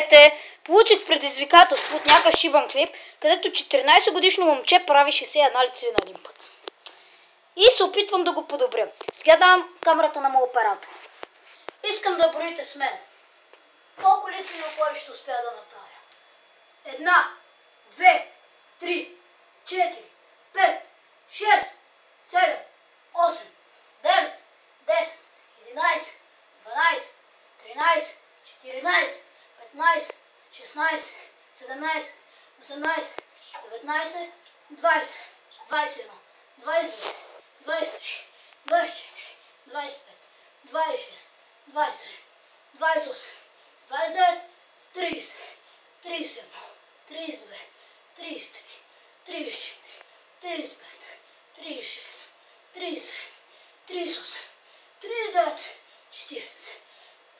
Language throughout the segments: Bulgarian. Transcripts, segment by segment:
Здравейте! Получих предизвикателство от някакъв шибан клип, където 14 годишно момче прави 61 лицеви на един път. И се опитвам да го подобря. Сега давам камерата на моят оператор. Искам да броите с мен. Колко лицеви опори ще успея да направя? 1, 2, 3, 4, 5, 6, 7, 8, 9, 10, 11, 12, 13, 14, 15, 16, 17, 18, 19, 20, 21, 22, 23, 24, 25, 26, 27, 28, 29, 30, 31, 32, 33, 34, 35, 36, 37, 38, 39, 40,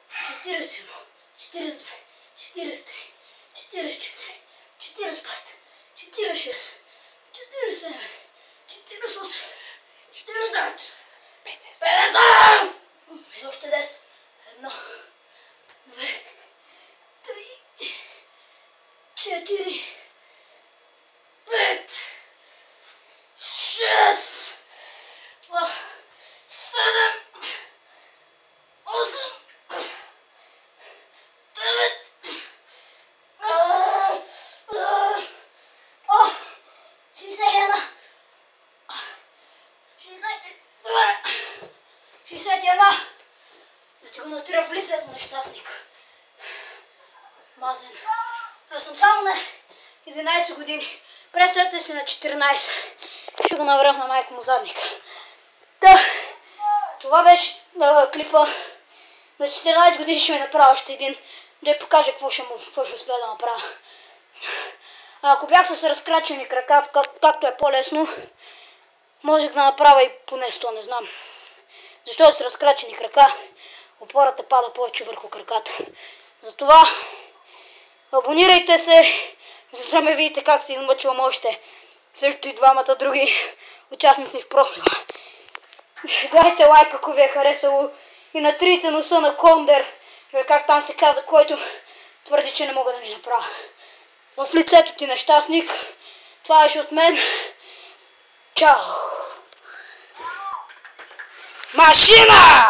41, 42, 43, 44, 45, 46, 47, 48, 49, 50! И още 10. 1, 2, 3, 4, 5, 6, 7, 8, 9, 61, 61. Да ти го натира в лицето, нещастник. Мазен. Аз съм само на 11 години. Представете си на 14. Ще го наврях на майка му задника. Да, това беше клипа. На 14 години ще ми направя още един. Да покажа какво ще успея да направя. Ако бях с разкрачени крака, както е по-лесно, можех да направя и поне 100, не знам. Защото с разкрачени крака опората пада повече върху краката. Затова абонирайте се, за да ме видите как се измъчвам още. Също и двамата други участници в профила. Дайте лайк, ако ви е харесало. И натрите носа на Кондер, как там се каза, който твърди, че не мога да ги направя. В лицето ти, нещастник. Това беше от мен. Чао! Машина!